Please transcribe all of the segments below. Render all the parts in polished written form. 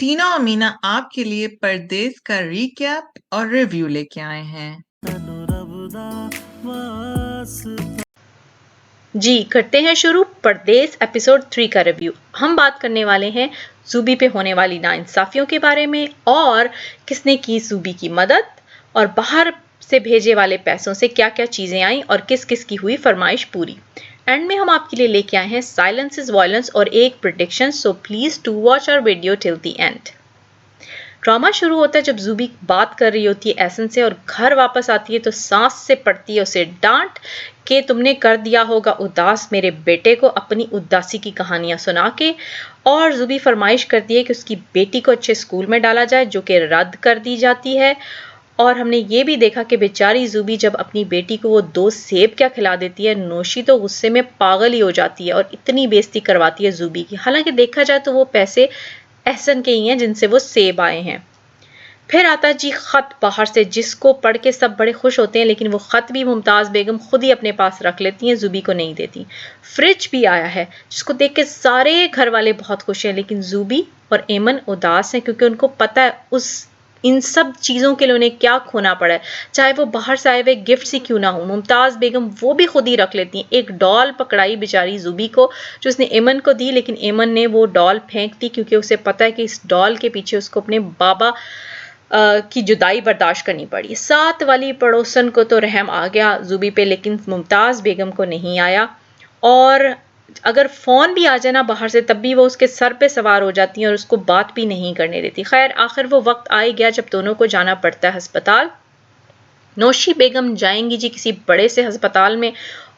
टीना और मीना आपके लिए परदेस का रिकैप और रिव्यू लेके आए हैं। जी करते हैं शुरू परदेस एपिसोड 3 का रिव्यू। हम बात करने वाले हैं ज़ूबी पे होने वाली नाइंसाफियों के बारे में और किसने की ज़ूबी की मदद और बाहर से भेजे वाले पैसों से क्या क्या चीज़ें आई और किस किस की हुई फरमाइश पूरी। एंड में हम आपके लिए लेके आए हैं साइलेंस इज वायलेंस और एक prediction, so please to watch our video till the end. Drama शुरू होता है जब ज़ूबी बात कर रही होती है एसन से और घर वापस आती है तो सांस से पड़ती है उसे डांट कि तुमने कर दिया होगा उदास मेरे बेटे को अपनी उदासी की कहानियां सुना के। और ज़ूबी फरमाइश करती है कि उसकी बेटी को अच्छे स्कूल में डाला जाए, जो कि रद्द कर दी जाती है। और हमने ये भी देखा कि बेचारी ज़ूबी जब अपनी बेटी को वो 2 सेब क्या खिला देती है, नोशी तो गुस्से में पागल ही हो जाती है और इतनी बेइज्जती करवाती है ज़ूबी की। हालांकि देखा जाए तो वो पैसे एहसन के ही हैं जिनसे वो सेब आए हैं। फिर आता है जी खत बाहर से, जिसको पढ़ के सब बड़े खुश होते हैं, लेकिन वो खत भी मुमताज बेगम खुद ही अपने पास रख लेती हैं, ज़ूबी को नहीं देती। फ्रिज भी आया है जिसको देख के सारे घर वाले बहुत खुश हैं, लेकिन ज़ूबी और एमन उदास हैं क्योंकि उनको पता है उस इन सब चीज़ों के लिए उन्हें क्या खोना पड़ा है, चाहे वो बाहर से आए हुए गिफ्ट ही क्यों ना हो। मुमताज़ बेगम वो भी खुद ही रख लेती हैं। एक डॉल पकड़ाई बेचारी ज़ूबी को जो उसने एमन को दी, लेकिन एमन ने वो डॉल फेंक दी क्योंकि उसे पता है कि इस डॉल के पीछे उसको अपने बाबा की जुदाई बर्दाश्त करनी पड़ी। साथ वाली पड़ोसन को तो रहम आ गया ज़ूबी पे, लेकिन मुमताज़ बेगम को नहीं आया। और अगर फ़ोन भी आ जाए ना बाहर से, तब भी वो उसके सर पे सवार हो जाती है और उसको बात भी नहीं करने देती। खैर आखिर वो वक्त आ ही गया जब दोनों को जाना पड़ता है अस्पताल। नौशी बेगम जाएंगी जी किसी बड़े से अस्पताल में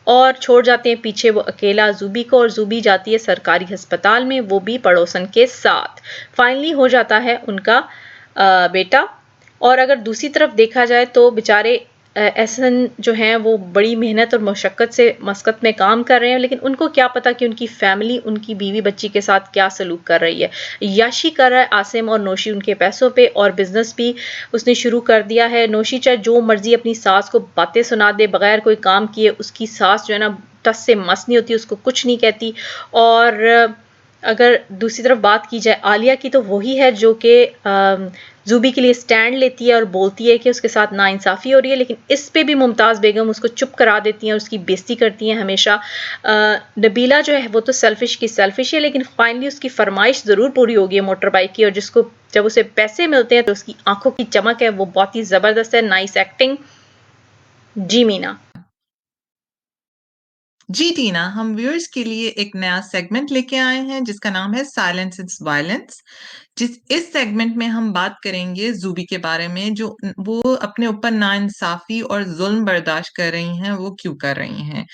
और छोड़ जाते हैं पीछे वो अकेला ज़ूबी को, और ज़ूबी जाती है सरकारी अस्पताल में, वो भी पड़ोसन के साथ। फाइनली हो जाता है उनका बेटा। और अगर दूसरी तरफ देखा जाए तो बेचारे एहसन जो हैं वो बड़ी मेहनत और मशक्क़त से मस्कत में काम कर रहे हैं, लेकिन उनको क्या पता कि उनकी फैमिली उनकी बीवी बच्ची के साथ क्या सलूक कर रही है। याशी कर रहा है आसिम और नौशी उनके पैसों पे, और बिजनेस भी उसने शुरू कर दिया है। नौशी चाहे जो मर्जी अपनी सास को बातें सुना दे बगैर कोई काम किए, उसकी सास जो है ना टस से मस नहीं होती, उसको कुछ नहीं कहती। और अगर दूसरी तरफ बात की जाए आलिया की, तो वही है जो कि ज़ूबी के लिए स्टैंड लेती है और बोलती है कि उसके साथ नाइंसाफ़ी हो रही है, लेकिन इस पे भी मुमताज़ बेगम उसको चुप करा देती हैं, उसकी बेइज्जती करती हैं हमेशा। नबीला जो है वो तो सेल्फिश की सेल्फिश है, लेकिन फाइनली उसकी फरमाइश ज़रूर पूरी होगी है मोटर बाइक की, और जिसको जब उसे पैसे मिलते हैं तो उसकी आंखों की चमक है वो बहुत ही ज़बरदस्त है। नाइस एक्टिंग जी मीना। जी टीना, हम व्यूअर्स के लिए एक नया सेगमेंट लेके आए हैं जिसका नाम है साइलेंस इज वायलेंस। इस सेगमेंट में हम बात करेंगे ज़ूबी के बारे में, जो वो अपने ऊपर नाइंसाफ़ी और ज़ुल्म बर्दाश्त कर रही हैं, वो क्यों कर रही हैं।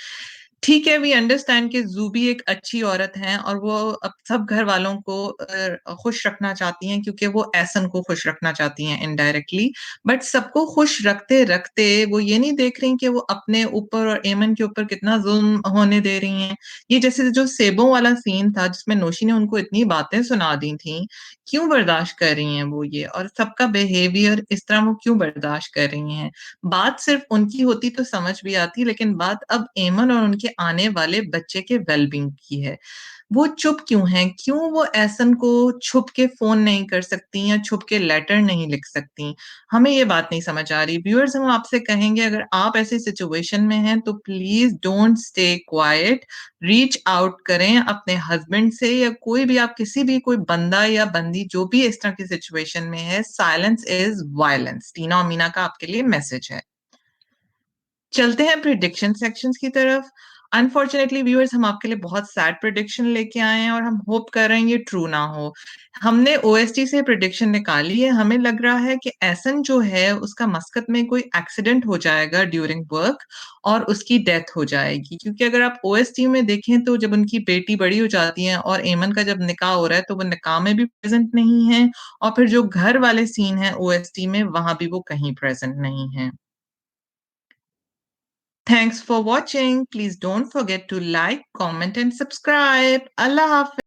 ठीक है, वी अंडरस्टैंड कि ज़ूबी एक अच्छी औरत हैं और वो अब सब घर वालों को खुश रखना चाहती हैं क्योंकि वो एहसन को खुश रखना चाहती हैं इनडायरेक्टली। बट सबको खुश रखते-रखते वो ये नहीं देख रही कि वो अपने ऊपर और एमन के ऊपर कितना ज़ुल्म होने दे रही हैं। ये जैसे जो सेबों वाला सीन था जिसमें नौशी ने उनको इतनी बातें सुना दी थीं, क्यों बर्दाश्त कर रही हैं वो ये, और सबका बिहेवियर इस तरह वो क्यों बर्दाश्त कर रही हैं। बात सिर्फ उनकी होती तो समझ भी आती, लेकिन बात अब एमन और उनके आने वाले बच्चे के वेलबींग की है। वो चुप क्यों हैं? क्यों वो एहसन को छुप के फ़ोन नहीं कर सकती या छुप के लेटर नहीं लिख सकती? हमें ये बात नहीं समझ आ रही। व्यूअर्स, हम आपसे कहेंगे अगर आप ऐसी सिचुएशन में हैं तो please don't stay quiet, reach out करें अपने हस्बैंड से, या कोई भी आप किसी भी कोई बंदा या बंदी जो भी इस तरह की सिचुएशन में है, साइलेंस इज़ वायलेंस। टीना और मीना का आपके लिए मैसेज है। चलते हैं प्रिडिक्शन सेक्शंस की तरफ। अनफॉर्चुनेटली व्यूअर्स, हम आपके लिए बहुत सैड प्रिडिक्शन लेके आए हैं और हम होप कर रहे हैं ये ट्रू ना हो। हमने ओएसटी से प्रिडिक्शन निकाली है। हमें लग रहा है कि एहसन जो है उसका मस्कत में कोई एक्सीडेंट हो जाएगा ड्यूरिंग वर्क और उसकी डेथ हो जाएगी, क्योंकि अगर आप ओएसटी में देखें तो जब उनकी बेटी बड़ी हो जाती है और एमन का जब निकाह हो रहा है तो वो निकाह में भी प्रेजेंट नहीं है, और फिर जो घर वाले सीन है ओएसटी में वहां भी वो कहीं प्रेजेंट नहीं है। Thanks for watching. Please don't forget to like, comment and subscribe. Allah Hafiz.